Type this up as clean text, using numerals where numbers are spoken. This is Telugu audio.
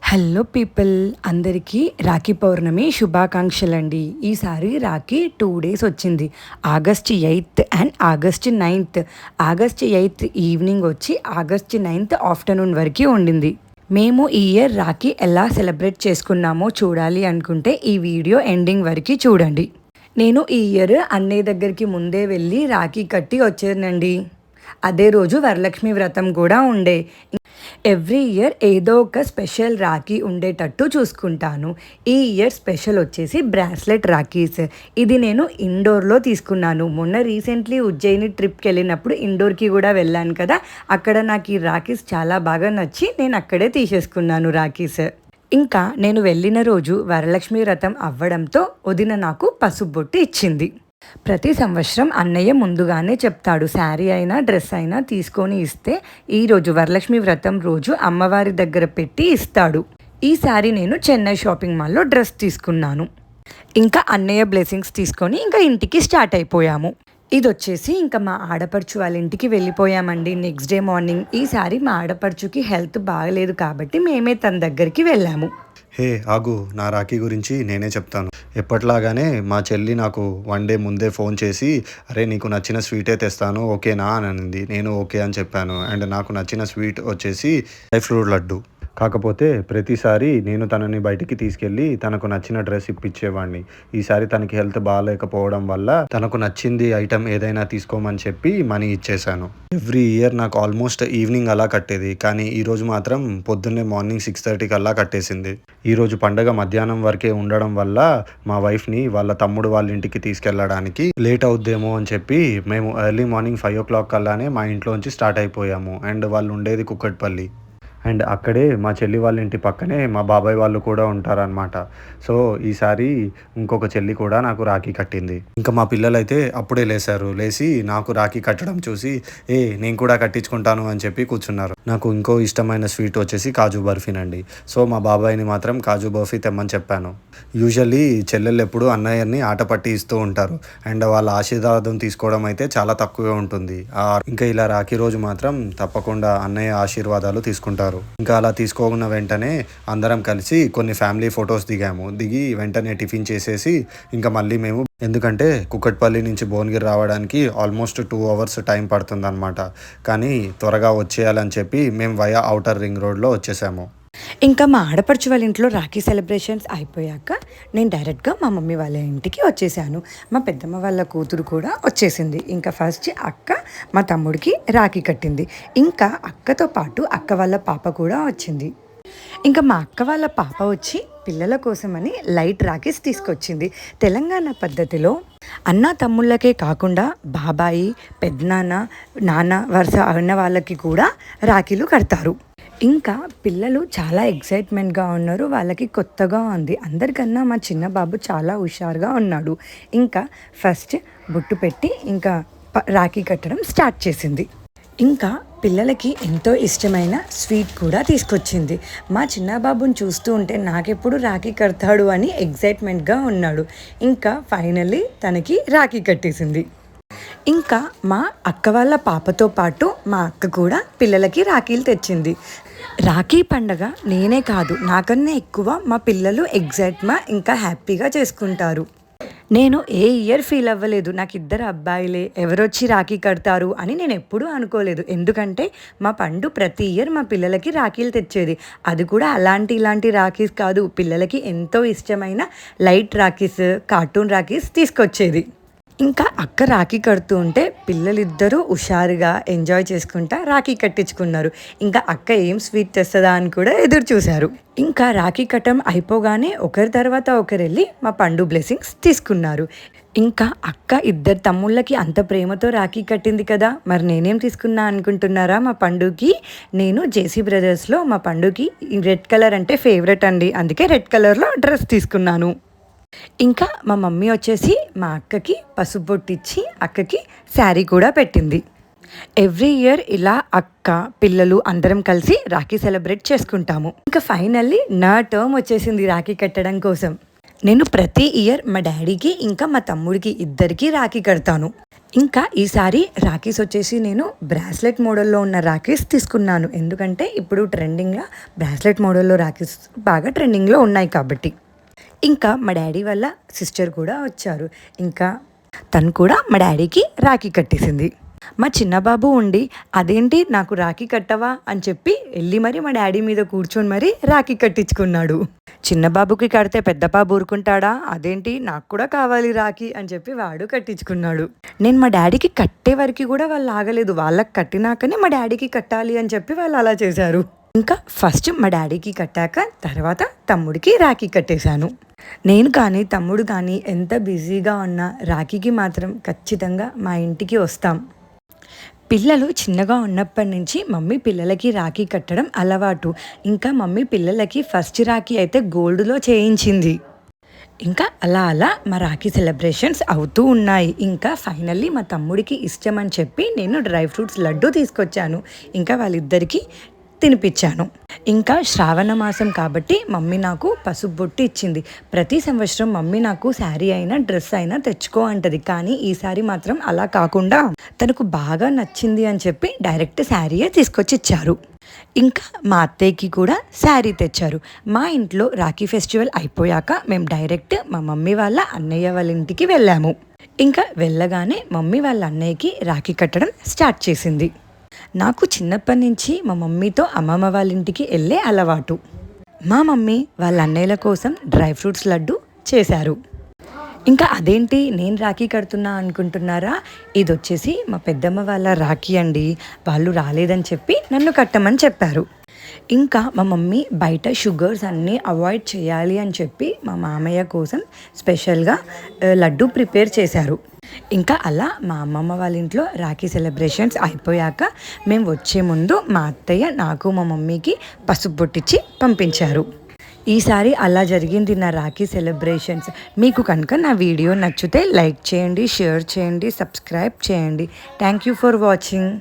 హలో పీపుల్, అందరికీ రాఖీ పౌర్ణమి శుభాకాంక్షలండి. ఈసారి రాఖీ 2 డేస్ వచ్చింది. August 8th and August 9th. August 8th evening వచ్చి ఆగస్ట్ 9th ఆఫ్టర్నూన్ వరకు ఉండింది. మేము ఈ ఇయర్ రాఖీ ఎలా సెలబ్రేట్ చేసుకున్నామో చూడాలి అనుకుంటే ఈ వీడియో ఎండింగ్ వరకు చూడండి. నేను ఈ ఇయర్ అన్నయ్య దగ్గరికి ముందే వెళ్ళి రాఖీ కట్టి వచ్చానండి. అదే రోజు వరలక్ష్మి వ్రతం కూడా ఉండే. ఎవ్రీ ఇయర్ ఏదో ఒక స్పెషల్ రాఖీ ఉండేటట్టు చూసుకుంటాను. ఈ ఇయర్ స్పెషల్ వచ్చేసి బ్రాస్లెట్ రాఖీస్. ఇది నేను ఇండోర్లో తీసుకున్నాను. మొన్న రీసెంట్లీ ఉజ్జయిని ట్రిప్కి వెళ్ళినప్పుడు ఇండోర్కి కూడా వెళ్ళాను కదా, అక్కడ నాకు ఈ రాఖీస్ చాలా బాగా నచ్చి నేను అక్కడే తీసేసుకున్నాను రాఖీస్. ఇంకా నేను వెళ్ళిన రోజు వరలక్ష్మి వ్రతం అవ్వడంతో వదిన నాకు పసుపు బొట్టు ఇచ్చింది. ప్రతి సంవత్సరం అన్నయ్య ముందుగానే చెప్తాడు, శారీ అయినా డ్రెస్ అయినా తీసుకొని ఇస్తే ఈరోజు వరలక్ష్మి వ్రతం రోజు అమ్మవారి దగ్గర పెట్టి ఇస్తాడు. ఈసారి నేను చెన్నై షాపింగ్ మాల్లో డ్రెస్ తీసుకున్నాను. ఇంకా అన్నయ్య బ్లెస్సింగ్స్ తీసుకొని ఇంకా ఇంటికి స్టార్ట్ అయిపోయాము. ఇది వచ్చేసి ఇంకా మా ఆడపడుచు వాళ్ళ ఇంటికి వెళ్ళిపోయామండి నెక్స్ట్ డే మార్నింగ్. ఈసారి మా ఆడపడుచుకి హెల్త్ బాగలేదు కాబట్టి మేమే తన దగ్గరికి వెళ్ళాము. హే ఆగు, నా రాఖీ గురించి నేనే చెప్తాను. ఎప్పట్లాగానే మా చెల్లి నాకు 1 డే ముందే ఫోన్ చేసి, అరే నీకు నచ్చిన స్వీటే తెస్తాను ఓకేనా అని అనింది. నేను ఓకే అని చెప్పాను. అండ్ నాకు నచ్చిన స్వీట్ వచ్చేసి డ్రై ఫ్రూట్ లడ్డు. కాకపోతే ప్రతిసారి నేను తనని బయటికి తీసుకెళ్ళి తనకు నచ్చిన డ్రెస్ ఇప్పించేవాడిని. ఈసారి తనకి హెల్త్ బాగాలేకపోవడం వల్ల తనకు నచ్చింది ఐటమ్ ఏదైనా తీసుకోమని చెప్పి మనీ ఇచ్చేసాను. ఎవ్రీ ఇయర్ నాకు ఆల్మోస్ట్ ఈవినింగ్ అలా కట్టేది, కానీ ఈరోజు మాత్రం పొద్దున్నే మార్నింగ్ 6:30కి అలా కట్టేసింది. ఈరోజు పండగ మధ్యాహ్నం వరకే ఉండడం వల్ల మా వైఫ్ని వాళ్ళ తమ్ముడు వాళ్ళ ఇంటికి తీసుకెళ్ళడానికి లేట్ అవుద్దేమో అని చెప్పి మేము ఎర్లీ మార్నింగ్ 5 o'clock కల్లానే మా ఇంట్లోంచి స్టార్ట్ అయిపోయాము. అండ్ వాళ్ళు ఉండేది కుక్కట్పల్లి. అండ్ అక్కడే మా చెల్లి వాళ్ళ ఇంటి పక్కనే మా బాబాయ్ వాళ్ళు కూడా ఉంటారనమాట. సో ఈసారి ఇంకొక చెల్లి కూడా నాకు రాఖీ కట్టింది. ఇంకా మా పిల్లలైతే అప్పుడే లేచి నాకు రాఖీ కట్టడం చూసి నేను కూడా కట్టించుకుంటాను అని చెప్పి కూర్చున్నారు. నాకు ఇంకో ఇష్టమైన స్వీట్ వచ్చేసి కాజు బర్ఫీనండి. సో మా బాబాయ్ని మాత్రం కాజు బర్ఫీ తెమ్మని చెప్పాను. యూజువల్లీ చెల్లెళ్ళు ఎప్పుడు అన్నయ్యని ఆట పట్టి ఇస్తూ ఉంటారు. అండ్ వాళ్ళ ఆశీర్వాదం తీసుకోవడం అయితే చాలా తక్కువే ఉంటుంది. ఇంకా ఇలా రాఖీ రోజు మాత్రం తప్పకుండా అన్నయ్య ఆశీర్వాదాలు తీసుకుంటారు. ఇంకా అలా తీసుకోకున్న వెంటనే అందరం కలిసి కొన్ని ఫ్యామిలీ ఫొటోస్ దిగి వెంటనే టిఫిన్ చేసేసి ఇంకా మళ్ళీ మేము, ఎందుకంటే కుక్కట్పల్లి నుంచి భువనగిరి రావడానికి ఆల్మోస్ట్ 2 hours టైం పడుతుంది అనమాట. కానీ త్వరగా వచ్చేయాలని చెప్పి మేము వయా ఔటర్ రింగ్ రోడ్లో వచ్చేసాము. ఇంకా మా ఆడపడుచు వాళ్ళ ఇంట్లో రాఖీ సెలబ్రేషన్స్ అయిపోయాక నేను డైరెక్ట్గా మా మమ్మీ వాళ్ళ ఇంటికి వచ్చేసాను. మా పెద్దమ్మ వాళ్ళ కూతురు కూడా వచ్చేసింది. ఇంకా ఫస్ట్ అక్క మా తమ్ముడికి రాఖీ కట్టింది. ఇంకా అక్కతో పాటు అక్క వాళ్ళ పాప కూడా వచ్చింది. ఇంకా మా అక్క వాళ్ళ పాప వచ్చి పిల్లల కోసమని లైట్ రాఖీస్ తీసుకొచ్చింది. తెలంగాణ పద్ధతిలో అన్న తమ్ముళ్ళకే కాకుండా బాబాయి, పెద్దనాన్న, నాన్న వరుస అన్న వాళ్ళకి కూడా రాఖీలు కడతారు. ఇంకా పిల్లలు చాలా ఎక్సైట్మెంట్గా ఉన్నారు. వాళ్ళకి కొత్తగా ఉంది. అందరికన్నా మా చిన్న బాబు చాలా హుషారుగా ఉన్నాడు. ఇంకా ఫస్ట్ బొట్టు పెట్టి ఇంకా రాఖీ కట్టడం స్టార్ట్ చేసింది. ఇంకా పిల్లలకి ఎంతో ఇష్టమైన స్వీట్ కూడా తీసుకొచ్చింది. మా చిన్న బాబుని చూస్తూ ఉంటే నాకెప్పుడు రాఖీ కడతాడు అని ఎక్సైట్మెంట్గా ఉన్నాడు. ఇంకా ఫైనల్లీ తనకి రాఖీ కట్టేసింది. ఇంకా మా అక్క వాళ్ళ పాపతో పాటు మా అక్క కూడా పిల్లలకి రాఖీలు తెచ్చింది. రాఖీ పండగ నేనే కాదు, నాకన్నా ఎక్కువ మా పిల్లలు ఇంకా హ్యాపీగా చేసుకుంటారు. నేను ఏ ఇయర్ ఫీల్ అవ్వలేదు నాకు 2 అబ్బాయిలే, ఎవరొచ్చి రాఖీ కడతారు అని నేను ఎప్పుడూ అనుకోలేదు. ఎందుకంటే మా పండు ప్రతి ఇయర్ మా పిల్లలకి రాఖీలు తెచ్చేది. అది కూడా ఇలాంటి రాఖీస్ కాదు, పిల్లలకి ఎంతో ఇష్టమైన లైట్ రాఖీస్, కార్టూన్ రాఖీస్ తీసుకొచ్చేది. ఇంకా అక్క రాఖీ కడుతూ ఉంటే పిల్లలిద్దరూ హుషారుగా ఎంజాయ్ చేసుకుంటా రాఖీ కట్టించుకున్నారు. ఇంకా అక్క ఏం స్వీట్ తెస్తుందా అని కూడా ఎదురు చూశారు. ఇంకా రాఖీ కట్టం అయిపోగానే ఒకరి తర్వాత ఒకరు వెళ్ళి మా పండు బ్లెస్సింగ్స్ తీసుకున్నారు. ఇంకా అక్క 2 తమ్ముళ్ళకి అంత ప్రేమతో రాఖీ కట్టింది కదా, మరి నేనేం తీసుకున్నా అనుకుంటున్నారా? మా పండుకి నేను జేసీ బ్రదర్స్లో మా పండుకి రెడ్ కలర్ అంటే ఫేవరెట్ అండి, అందుకే రెడ్ కలర్లో డ్రెస్ తీసుకున్నాను. ఇంకా మా మమ్మీ వచ్చేసి మా అక్కకి పసుపు బొట్టిచ్చి అక్కకి శారీ కూడా పెట్టింది. ఎవ్రీ ఇయర్ ఇలా అక్క పిల్లలు అందరం కలిసి రాఖీ సెలబ్రేట్ చేసుకుంటాము. ఇంకా ఫైనల్లీ నా టర్మ్ వచ్చేసింది రాఖీ కట్టడం కోసం. నేను ప్రతి ఇయర్ మా డాడీకి ఇంకా మా తమ్ముడికి ఇద్దరికి రాఖీ కడతాను. ఇంకా ఈసారి రాఖీస్ వచ్చేసి నేను బ్రాస్లెట్ మోడల్లో ఉన్న రాఖీస్ తీసుకున్నాను. ఎందుకంటే ఇప్పుడు ట్రెండింగ్లో బ్రాస్లెట్ మోడల్లో రాఖీస్ బాగా ట్రెండింగ్లో ఉన్నాయి కాబట్టి. ఇంకా మా డాడీ వాళ్ళ సిస్టర్ కూడా వచ్చారు. ఇంకా తను కూడా మా డాడీకి రాఖీ కట్టేసింది. మా చిన్న బాబు ఉండి అదేంటి నాకు రాఖీ కట్టవా అని చెప్పి వెళ్ళి మరి మా డాడీ మీద కూర్చొని మరి రాఖీ కట్టించుకున్నాడు. చిన్న బాబుకి కడితే పెద్ద బాబు ఊరుకుంటాడా, అదేంటి నాకు కూడా కావాలి రాఖీ అని చెప్పి వాడు కట్టించుకున్నాడు. నేను మా డాడీకి కట్టే వరకు కూడా వాళ్ళు ఆగలేదు. వాళ్ళకి కట్టినాకనే మా డాడీకి కట్టాలి అని చెప్పి వాళ్ళు అలా చేశారు. ఇంకా ఫస్ట్ మా డాడీకి కట్టాక తర్వాత తమ్ముడికి రాఖీ కట్టేశాను. నేను కానీ తమ్ముడు కానీ ఎంత బిజీగా ఉన్నా రాఖీకి మాత్రం ఖచ్చితంగా మా ఇంటికి వస్తాం. పిల్లలు చిన్నగా ఉన్నప్పటి నుంచి మమ్మీ పిల్లలకి రాఖీ కట్టడం అలవాటు. ఇంకా మమ్మీ పిల్లలకి ఫస్ట్ రాఖీ అయితే గోల్డ్లో చేయించింది. ఇంకా అలా అలా మా రాఖీ సెలబ్రేషన్స్ అవుతూ ఉన్నాయి. ఇంకా ఫైనల్లీ మా తమ్ముడికి ఇష్టం అని చెప్పి నేను డ్రై ఫ్రూట్స్ లడ్డు తీసుకొచ్చాను. ఇంకా వాళ్ళిద్దరికీ తినిపించాను. ఇంకా శ్రావణ మాసం కాబట్టి మమ్మీ నాకు పసుపు బొట్టు ఇచ్చింది. ప్రతి సంవత్సరం మమ్మీ నాకు శారీ అయినా డ్రెస్ అయినా తెచ్చుకో అంటది. కానీ ఈసారి మాత్రం అలా కాకుండా తనకు బాగా నచ్చింది అని చెప్పి డైరెక్ట్ శారీయే తీసుకొచ్చి ఇచ్చారు. ఇంకా మా అత్తయ్యకి కూడా శారీ తెచ్చారు. మా ఇంట్లో రాఖీ ఫెస్టివల్ అయిపోయాక మేము డైరెక్ట్ మా మమ్మీ వాళ్ళ అన్నయ్య వాళ్ళ ఇంటికి వెళ్ళాము. ఇంకా వెళ్ళగానే మమ్మీ వాళ్ళ అన్నయ్యకి రాఖీ కట్టడం స్టార్ట్ చేసింది. నాకు చిన్నప్పటి నుంచి మా మమ్మీతో అమ్మమ్మ వాళ్ళ ఇంటికి వెళ్ళే అలవాటు. మా మమ్మీ వాళ్ళ అన్నయ్యల కోసం డ్రై ఫ్రూట్స్ లడ్డు చేశారు. ఇంకా అదేంటి నేను రాఖీ కడుతున్నా అనుకుంటున్నారా, ఇది వచ్చేసి మా పెద్దమ్మ వాళ్ళ రాఖీ అండి. వాళ్ళు రాలేదని చెప్పి నన్ను కట్టమని చెప్పారు. ఇంకా మా మమ్మీ బయట షుగర్స్ అన్నీ అవాయిడ్ చేయాలి అని చెప్పి మా మామయ్య కోసం స్పెషల్గా లడ్డు ప్రిపేర్ చేశారు. ఇంకా అలా మా అమ్మమ్మ వాళ్ళ ఇంట్లో రాఖీ సెలబ్రేషన్స్ అయిపోయాక మేము వచ్చే ముందు మా అత్తయ్య నాకు మా మమ్మీకి పసుపు బొట్టిచ్చి పంపించారు. ఈసారి అలా జరిగింది నా రాఖీ సెలబ్రేషన్స్. మీకు కనుక నా వీడియో నచ్చితే లైక్ చేయండి, షేర్ చేయండి, సబ్స్క్రైబ్ చేయండి. Thank you for watching.